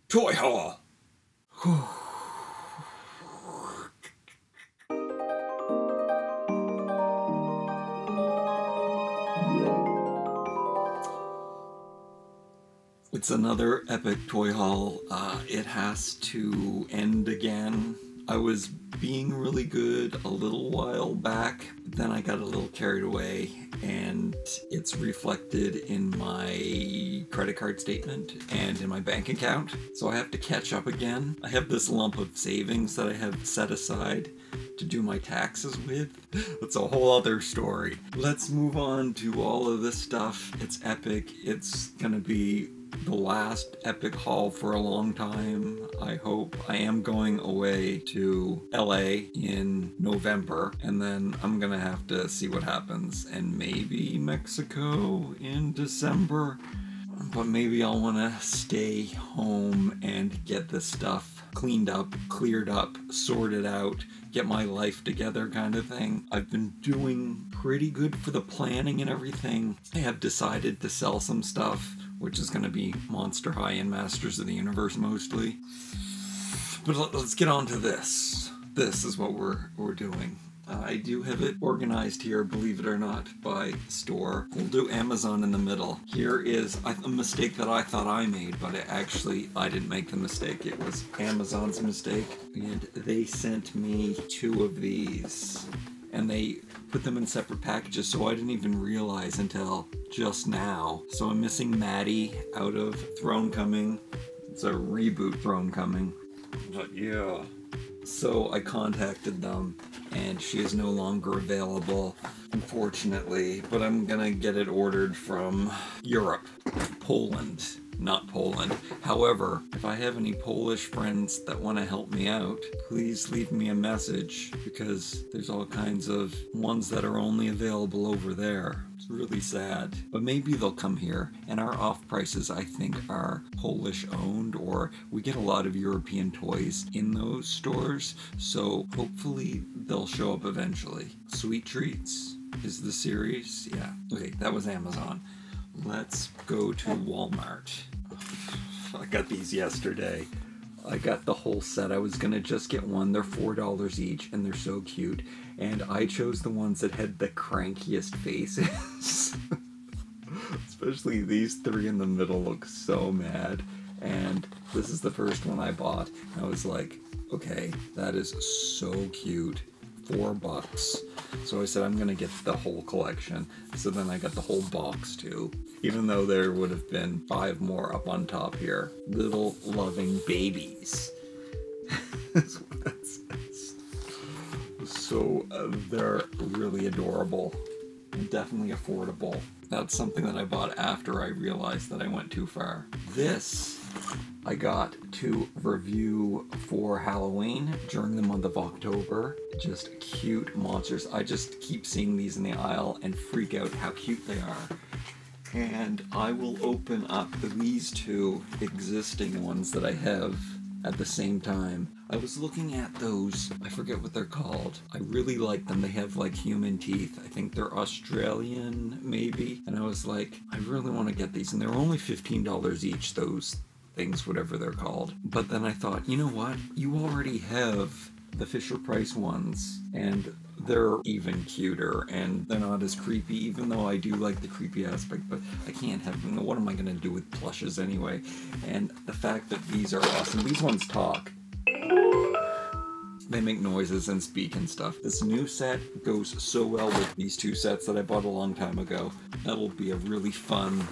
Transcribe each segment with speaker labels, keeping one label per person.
Speaker 1: Toy Haul! It's another epic toy haul. It has to end again. I was being really good a little while back, then I got a little carried away, and it's reflected in my credit card statement and in my bank account, so I have to catch up again. I have this lump of savings that I have set aside to do my taxes with. That's a whole other story. Let's move on to all of this stuff. It's epic. It's gonna be the last epic haul for a long time, I hope. I am going away to LA in November, and then I'm gonna have to see what happens, and maybe Mexico in December, but maybe I'll wanna stay home and get this stuff cleaned up, cleared up, sorted out, get my life together kind of thing. I've been doing pretty good for the planning and everything. I have decided to sell some stuff, which is going to be Monster High and Masters of the Universe mostly. But let's get on to this. This is what we're doing. I do have it organized here, believe it or not, by store. We'll do Amazon in the middle. Here is a mistake that I thought I made, but I didn't make the mistake. It was Amazon's mistake. And they sent me 2 of these. And they put them in separate packages, so I didn't even realize until just now. So I'm missing Maddie out of Throne Coming. It's a reboot Throne Coming. But yeah. So I contacted them, and she is no longer available, unfortunately. But I'm gonna get it ordered from Europe, Poland. Not Poland. However, if I have any Polish friends that want to help me out, please leave me a message, because there's all kinds of ones that are only available over there. It's really sad. But maybe they'll come here, and our off prices, I think, are Polish owned, or we get a lot of European toys in those stores, so hopefully they'll show up eventually. Sweet Treats is the series. Yeah. Okay, that was Amazon. Let's go to Walmart. I got these yesterday. I got the whole set. I was gonna just get one. They're $4 each, and they're so cute. And I chose the ones that had the crankiest faces. Especially these 3 in the middle look so mad. And this is the first one I bought. I was like, okay, that is so cute. $4. So I said I'm gonna get the whole collection. So then I got the whole box too, even though there would have been 5 more up on top here. Little loving babies. That's what that says. So they're really adorable and definitely affordable. That's something that I bought after I realized that I went too far. This I got to review for Halloween during the month of October. Just cute monsters. I just keep seeing these in the aisle and freak out how cute they are. And I will open up these 2 existing ones that I have at the same time. I was looking at those, I forget what they're called. I really like them. They have like human teeth. I think they're Australian, maybe. And I was like, I really want to get these. And they're only $15 each, those things, whatever they're called. But then I thought, you know what? You already have the Fisher Price ones, and they're even cuter, and they're not as creepy, even though I do like the creepy aspect, but I can't have them. What am I going to do with plushes anyway? And the fact that these are awesome. These ones talk. They make noises and speak and stuff. This new set goes so well with these 2 sets that I bought a long time ago. That'll be a really fun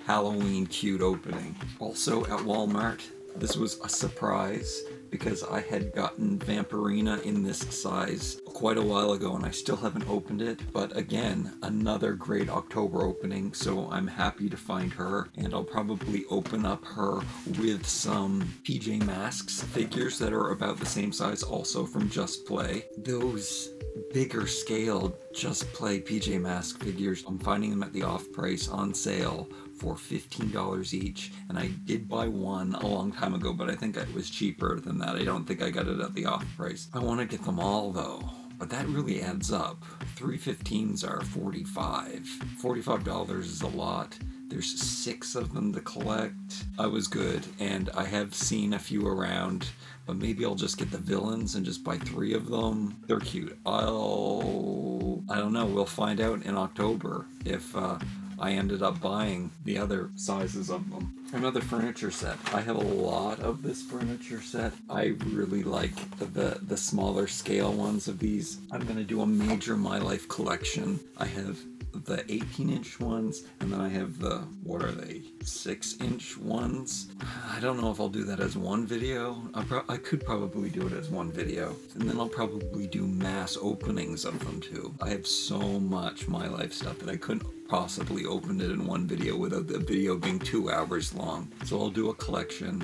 Speaker 1: Halloween cute opening. Also at Walmart, this was a surprise because I had gotten Vampirina in this size quite a while ago and I still haven't opened it, but again, another great October opening, so I'm happy to find her, and I'll probably open up her with some PJ Masks figures that are about the same size, also from Just Play. Those bigger scale Just Play PJ Mask figures, I'm finding them at the off price on sale for $15 each, and I did buy one a long time ago, but I think it was cheaper than that. I don't think I got it at the off price. I want to get them all though, but that really adds up. 315s are $45. $45 is a lot. There's 6 of them to collect. I was good, and I have seen a few around, but maybe I'll just get the villains and just buy 3 of them. They're cute. I don't know, we'll find out in October if I ended up buying the other sizes of them. Another furniture set. I have a lot of this furniture set. I really like the smaller scale ones of these. I'm gonna do a major My Life collection. I have the 18-inch ones, and then I have the, what are they, 6-inch ones. I don't know if I'll do that as one video. I could probably do it as one video, and then I'll probably do mass openings of them too. I have so much My Life stuff that I couldn't possibly open it in one video without the video being 2 hours long. So I'll do a collection,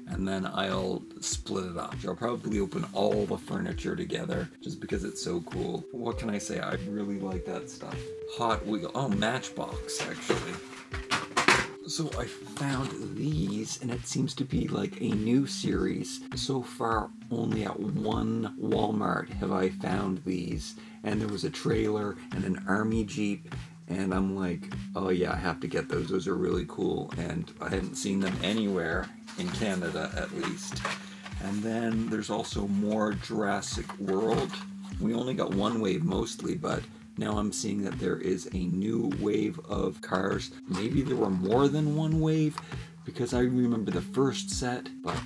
Speaker 1: and then I'll split it up. I'll probably open all the furniture together just because it's so cool. What can I say? I really like that stuff. Hot Wheel, oh, Matchbox actually. So I found these, and it seems to be like a new series. So far, only at one Walmart have I found these, and there was a trailer and an army jeep. And I'm like, oh yeah, I have to get those. Those are really cool. And I hadn't seen them anywhere in Canada, at least. And then there's also more Jurassic World. We only got one wave mostly, but now I'm seeing that there is a new wave of cars. Maybe there were more than one wave, because I remember the first set, but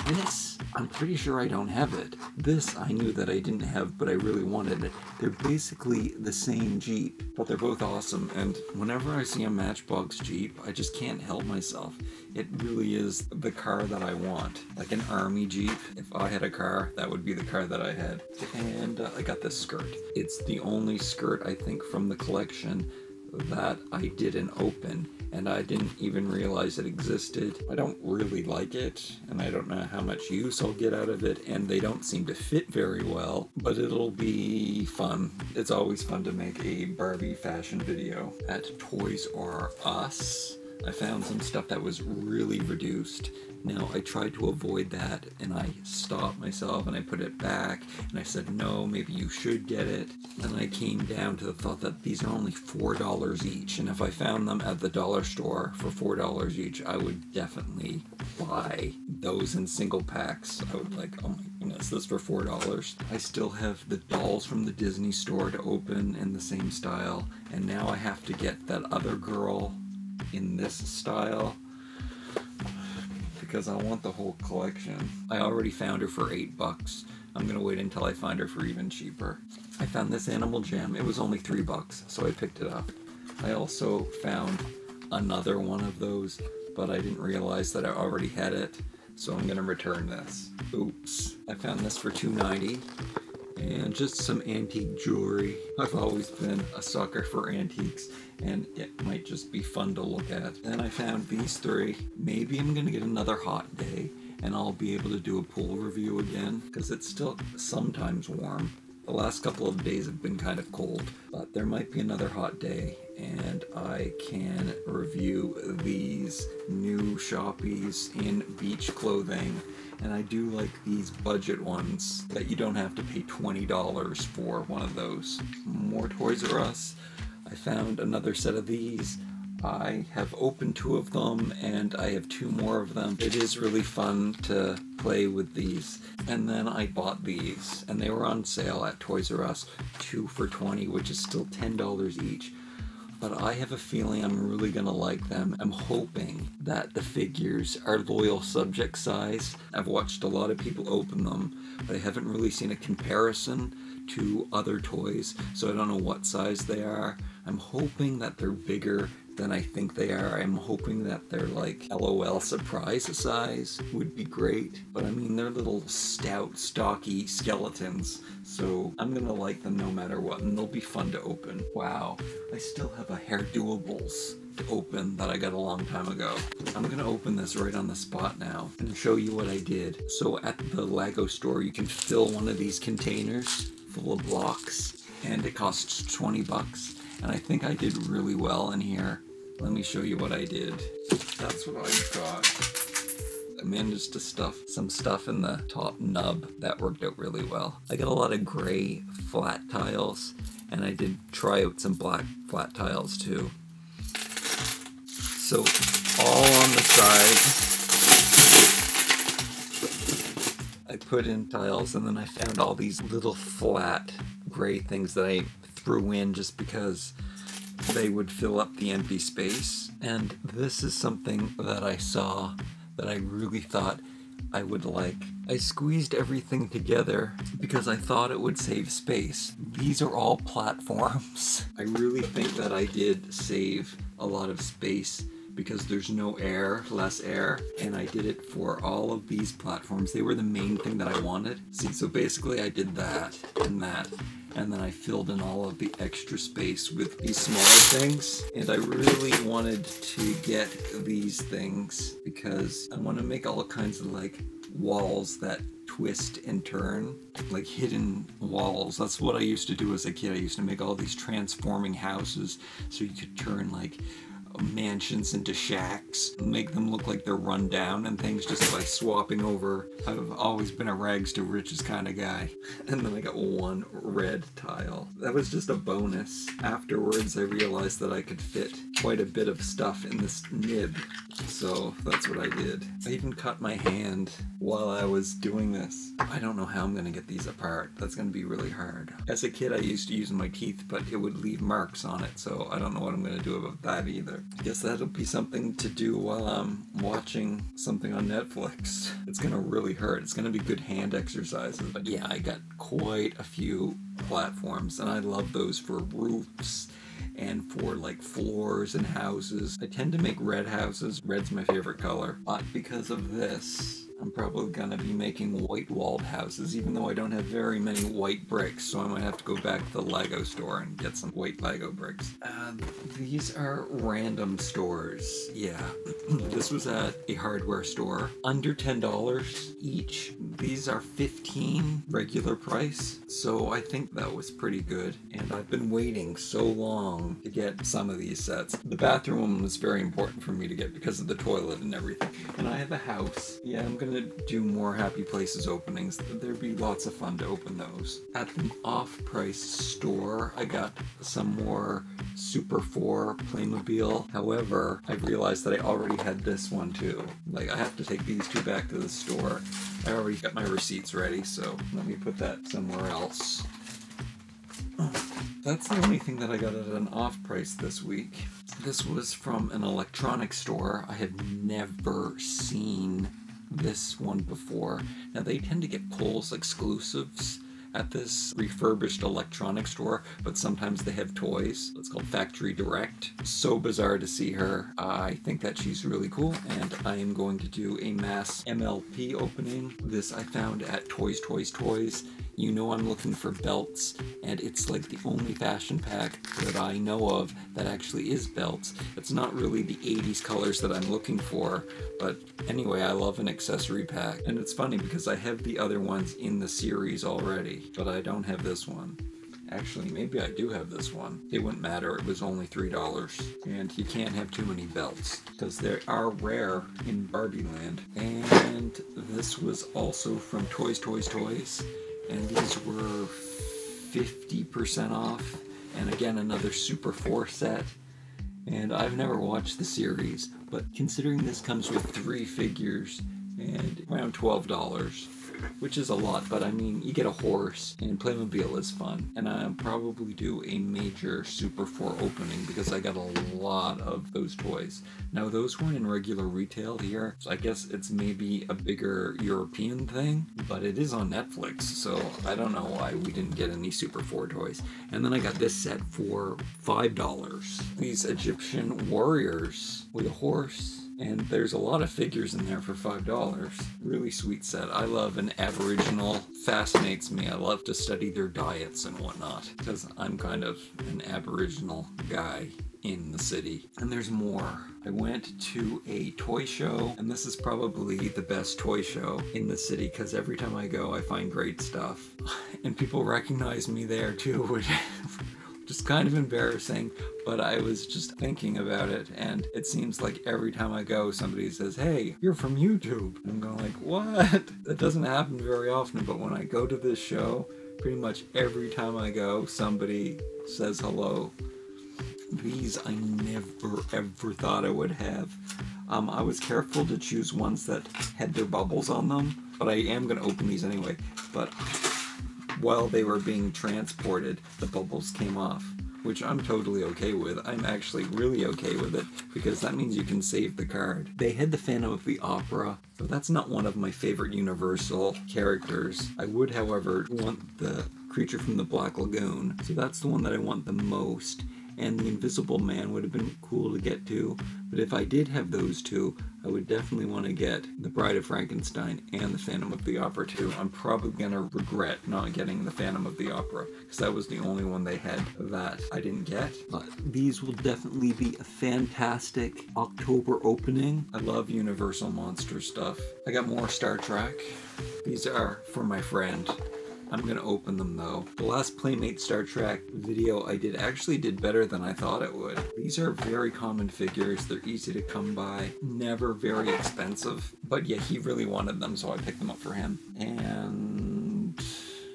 Speaker 1: this, I'm pretty sure I don't have it. This I knew that I didn't have, but I really wanted it. They're basically the same Jeep, but they're both awesome, and whenever I see a Matchbox Jeep, I just can't help myself. It really is the car that I want. Like an army Jeep. If I had a car, that would be the car that I had. And I got this skirt. It's the only skirt, I think, from the collection that I didn't open, and I didn't even realize it existed. I don't really like it, and I don't know how much use I'll get out of it, and they don't seem to fit very well, but it'll be fun. It's always fun to make a Barbie fashion video. At Toys R Us, I found some stuff that was really reduced. Now, I tried to avoid that, and I stopped myself, and I put it back, and I said, no, maybe you should get it. Then I came down to the thought that these are only $4 each, and if I found them at the dollar store for $4 each, I would definitely buy those in single packs. I would like, oh my goodness, this for $4. I still have the dolls from the Disney store to open in the same style, and now I have to get that other girl in this style, because I want the whole collection. I already found her for $8. I'm gonna wait until I find her for even cheaper. I found this Animal Jam. It was only $3, so I picked it up. I also found another one of those, but I didn't realize that I already had it, so I'm gonna return this. Oops. I found this for $2.90. And just some antique jewelry. I've always been a sucker for antiques, and it might just be fun to look at. Then I found these 3. Maybe I'm gonna get another hot day, and I'll be able to do a pool review again, because it's still sometimes warm. The last couple of days have been kind of cold, but there might be another hot day, and I can review these new Shoppies in beach clothing. And I do like these budget ones that you don't have to pay $20 for one of those. More Toys R Us. I found another set of these. I have opened 2 of them, and I have 2 more of them. It is really fun to play with these. And then I bought these, and they were on sale at Toys R Us, 2 for $20, which is still $10 each. But I have a feeling I'm really gonna like them. I'm hoping that the figures are loyal subject size. I've watched a lot of people open them, but I haven't really seen a comparison to other toys, so I don't know what size they are. I'm hoping that they're bigger than I think they are. I'm hoping that they're like LOL surprise size would be great. But I mean, they're little stout, stocky skeletons, so I'm gonna like them no matter what, and they'll be fun to open. Wow, I still have a Hair Doables to open that I got a long time ago. I'm gonna open this right on the spot now and show you what I did. So at the Lego store, you can fill one of these containers full of blocks, and it costs $20. And I think I did really well in here. Let me show you what I did. That's what I got. I managed to stuff some stuff in the top nub. That worked out really well. I got a lot of gray flat tiles, and I did try out some black flat tiles too. So all on the side, I put in tiles, and then I found all these little flat gray things that I threw in just because they would fill up the empty space. And this is something that I saw that I really thought I would like. I squeezed everything together because I thought it would save space. These are all platforms. I really think that I did save a lot of space because there's no air, less air, and I did it for all of these platforms. They were the main thing that I wanted. See, so basically I did that, and then I filled in all of the extra space with these smaller things. And I really wanted to get these things because I want to make all kinds of like walls that twist and turn, like hidden walls. That's what I used to do as a kid. I used to make all these transforming houses so you could turn like mansions into shacks, make them look like they're run down and things, just by swapping over. I've always been a rags to riches kind of guy. And then I got one red tile. That was just a bonus. Afterwards, I realized that I could fit quite a bit of stuff in this nib. So that's what I did. I even cut my hand while I was doing this. I don't know how I'm going to get these apart. That's going to be really hard. As a kid, I used to use my teeth, but it would leave marks on it, so I don't know what I'm going to do about that either. I guess that'll be something to do while I'm watching something on Netflix. It's going to really hurt. It's going to be good hand exercises. But yeah, I got quite a few platforms, and I love those for roofs and for like floors and houses. I tend to make red houses. Red's my favorite color. But because of this, I'm probably gonna be making white walled houses, even though I don't have very many white bricks, so I might have to go back to the Lego store and get some white Lego bricks. These are random stores. Yeah, this was at a hardware store. Under $10 each. These are $15 regular price, so I think that was pretty good. And I've been waiting so long to get some of these sets. The bathroom one was very important for me to get because of the toilet and everything. And I have a house. Yeah, I'm gonna do more Happy Places openings. There'd be lots of fun to open those. At the off-price store, I got some more Super 4 Playmobil. However, I realized that I already had this one too. Like, I have to take these two back to the store. I already got my receipts ready, so let me put that somewhere else. That's the only thing that I got at an off-price this week. This was from an electronics store. I had never seen this one before. Now, they tend to get Kohl's exclusives at this refurbished electronics store, but sometimes they have toys. It's called Factory Direct. So bizarre to see her. I think that she's really cool, and I am going to do a mass MLP opening. This I found at Toys Toys Toys. You know I'm looking for belts, and it's like the only fashion pack that I know of that actually is belts. It's not really the 80s colors that I'm looking for, but anyway, I love an accessory pack. And it's funny because I have the other ones in the series already, but I don't have this one. Actually, maybe I do have this one. It wouldn't matter, it was only $3. And you can't have too many belts, because they are rare in Barbie land. And this was also from Toys Toys Toys. And these were 50% off. And again, another Super 4 set. And I've never watched the series, but considering this comes with 3 figures and around $12, which is a lot, but I mean, you get a horse, and Playmobil is fun. And I'll probably do a major Super 4 opening because I got a lot of those toys. Now, those weren't in regular retail here, so I guess it's maybe a bigger European thing, but it is on Netflix, so I don't know why we didn't get any Super 4 toys. And then I got this set for $5. These Egyptian warriors with a horse. And there's a lot of figures in there for $5. Really sweet set. I love an Aboriginal. Fascinates me. I love to study their diets and whatnot, because I'm kind of an Aboriginal guy in the city. And there's more. I went to a toy show, and this is probably the best toy show in the city, because every time I go, I find great stuff. And people recognize me there too, just kind of embarrassing, but I was just thinking about it, and it seems like every time I go, somebody says, "Hey, you're from YouTube." And I'm going like, what? That doesn't happen very often, but when I go to this show, pretty much every time I go, somebody says hello. These I never ever thought I would have. I was careful to choose ones that had their bubbles on them, but I am going to open these anyway. But while they were being transported, the bubbles came off, which I'm totally okay with. I'm actually really okay with it, because that means you can save the card. They had the Phantom of the Opera, but that's not one of my favorite Universal characters. I would, however, want the Creature from the Black Lagoon, so that's the one that I want the most. And the Invisible Man would have been cool to get to, but if I did have those two, I would definitely want to get the Bride of Frankenstein and the Phantom of the Opera too. I'm probably going to regret not getting the Phantom of the Opera, because that was the only one they had that I didn't get. But these will definitely be a fantastic October opening. I love Universal Monster stuff. I got more Star Trek. These are for my friend. I'm going to open them though. The last Playmate Star Trek video I did actually did better than I thought it would. These are very common figures. They're easy to come by. Never very expensive. But yeah, he really wanted them, so I picked them up for him. And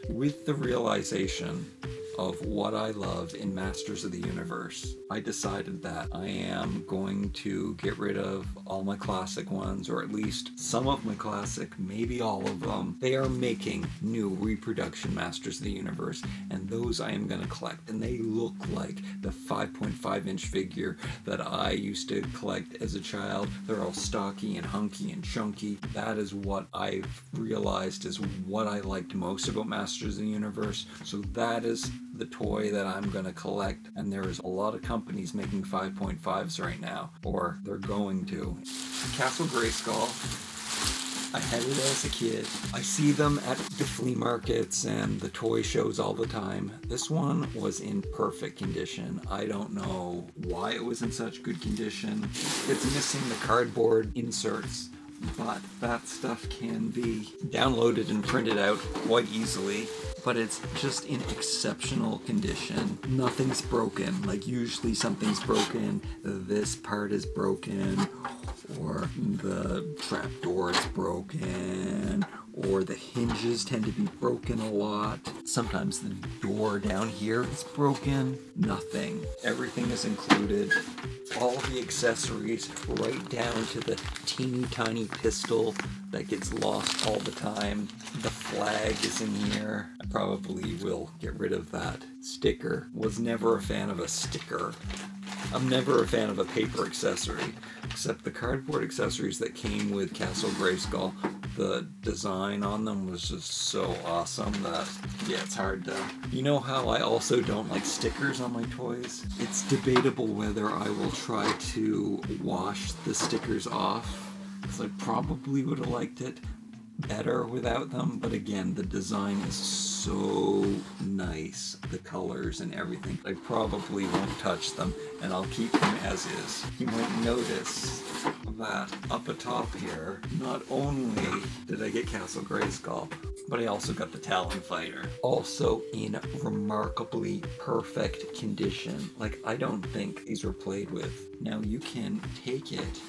Speaker 1: with the realization of what I love in Masters of the Universe, I decided that I am going to get rid of all my classic ones, or at least some of my classic, maybe all of them. They are making new reproduction Masters of the Universe, and those I am going to collect, and they look like the 5.5-inch figure that I used to collect as a child. They're all stocky and hunky and chunky. That is what I've realized is what I liked most about Masters of the Universe, so that is the toy that I'm going to collect. And there's a lot of companies making 5.5s right now, or they're going to. Castle Grayskull, I had it as a kid. I see them at the flea markets and the toy shows all the time. This one was in perfect condition. I don't know why it was in such good condition. It's missing the cardboard inserts, but that stuff can be downloaded and printed out quite easily. But it's just in exceptional condition. Nothing's broken. Like usually something's broken. This part is broken, or the trapdoor is broken, or the hinges tend to be broken a lot. Sometimes the door down here is broken. Nothing. Everything is included. All the accessories, right down to the teeny tiny pistol that gets lost all the time. The flag is in here. I probably will get rid of that sticker. Was never a fan of a sticker. I'm never a fan of a paper accessory, except the cardboard accessories that came with Castle Grayskull. The design on them was just so awesome that, yeah, it's hard to... You know how I also don't like stickers on my toys? It's debatable whether I will try to wash the stickers off, because I probably would have liked it better without them, but again, the design is so nice, the colors and everything. I probably won't touch them, and I'll keep them as is. You might notice that up atop here, not only did I get Castle Grayskull, but I also got the Talon Fighter. Also in remarkably perfect condition. Like, I don't think these were played with. Now you can take it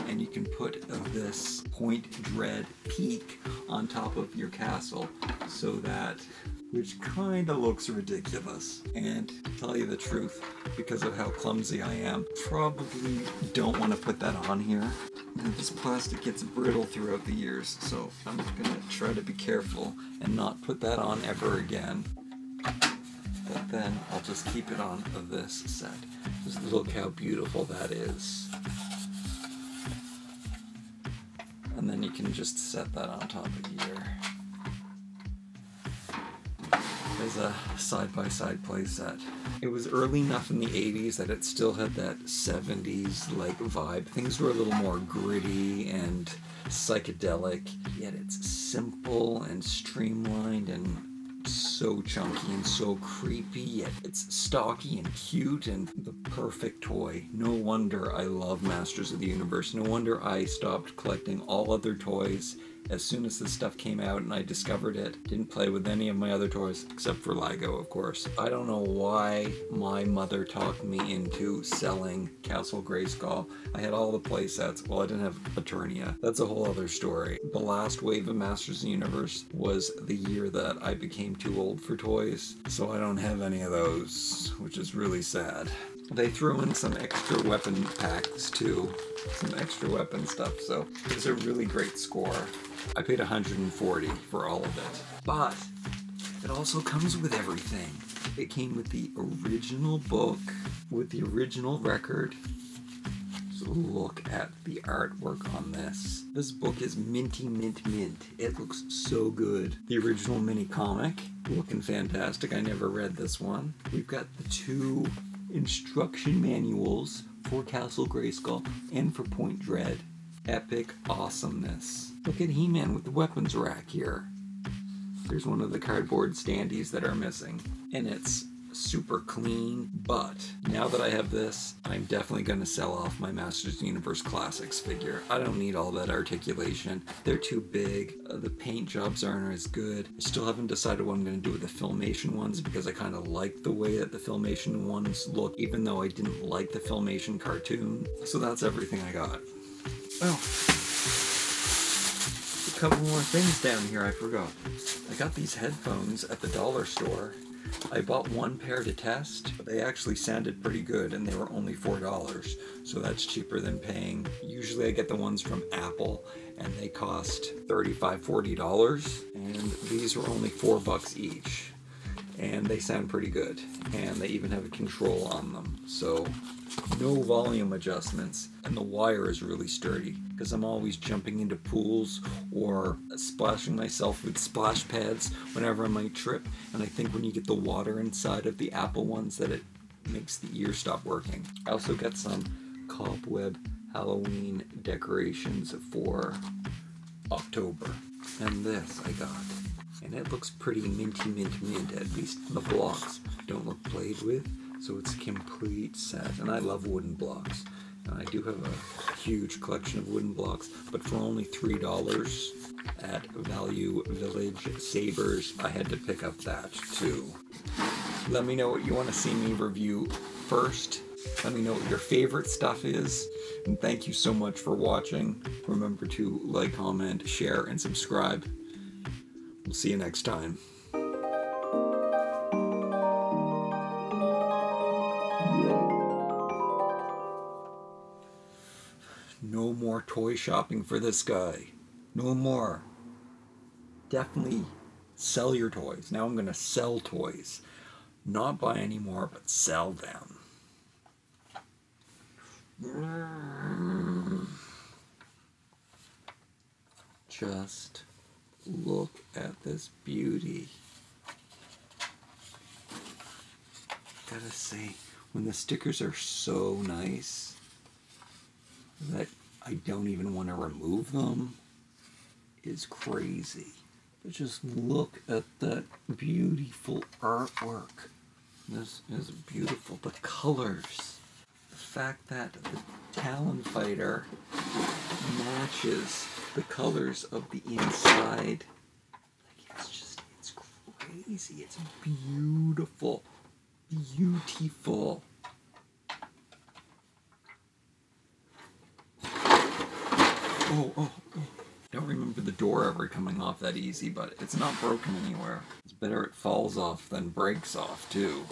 Speaker 1: and you can put this Point Dread peak on top of your castle, so that, which kind of looks ridiculous. And to tell you the truth, because of how clumsy I am, probably don't want to put that on here. And this plastic gets brittle throughout the years, so I'm gonna try to be careful and not put that on ever again. But then I'll just keep it on this set. Just look how beautiful that is. And then you can just set that on top of here. As a side-by-side playset. It was early enough in the 80s that it still had that 70s like vibe. Things were a little more gritty and psychedelic, yet it's simple and streamlined and so chunky and so creepy, yet it's stocky and cute and the perfect toy. No wonder I love Masters of the Universe. No wonder I stopped collecting all other toys as soon as this stuff came out and I discovered it. Didn't play with any of my other toys, except for Lego, of course. I don't know why my mother talked me into selling Castle Grayskull. I had all the play sets. Well, I didn't have Eternia. That's a whole other story. The last wave of Masters of the Universe was the year that I became too old for toys, so I don't have any of those, which is really sad. They threw in some extra weapon packs too, some extra weapon stuff, so it was a really great score. I paid $140 for all of it, but it also comes with everything. It came with the original book, with the original record. So look at the artwork on this. This book is minty mint mint. It looks so good. The original mini comic, looking fantastic. I never read this one. We've got the 2 instruction manuals for Castle Grayskull and for Point Dread. Epic awesomeness. Look at He-Man with the weapons rack here. There's one of the cardboard standees that are missing, and it's super clean, but now that I have this, I'm definitely going to sell off my Masters of the Universe Classics figure. I don't need all that articulation. They're too big. The paint jobs aren't as good. I still haven't decided what I'm going to do with the Filmation ones because I kind of like the way that the Filmation ones look, even though I didn't like the Filmation cartoon. So that's everything I got. Oh, a couple more things down here I forgot. I got these headphones at the dollar store. I bought one pair to test, but they actually sounded pretty good and they were only $4, so that's cheaper than paying. Usually I get the ones from Apple and they cost $35, $40, and these were only $4 each. And they sound pretty good, and they even have a control on them, so no volume adjustments, and the wire is really sturdy because I'm always jumping into pools or splashing myself with splash pads whenever I might trip, and I think when you get the water inside of the Apple ones that it makes the ear stop working. I also got some cobweb Halloween decorations for October, and this I got. And it looks pretty minty mint mint, at least the blocks don't look played with, so it's a complete set. And I love wooden blocks. And I do have a huge collection of wooden blocks, but for only $3 at Value Village Sabers, I had to pick up that too. Let me know what you want to see me review first. Let me know what your favorite stuff is. And thank you so much for watching. Remember to like, comment, share, and subscribe. We'll see you next time. No more toy shopping for this guy. No more. Definitely sell your toys. Now I'm going to sell toys. Not buy anymore, but sell them. Just look at this beauty. Gotta say, when the stickers are so nice that I don't even want to remove them, is crazy. But just look at that beautiful artwork. This is beautiful. The colors. The fact that the Talon Fighter matches the colors of the inside. Like, it's crazy. It's beautiful. Beautiful. Oh. Don't remember the door ever coming off that easy, but it's not broken anywhere. It's better it falls off than breaks off, too.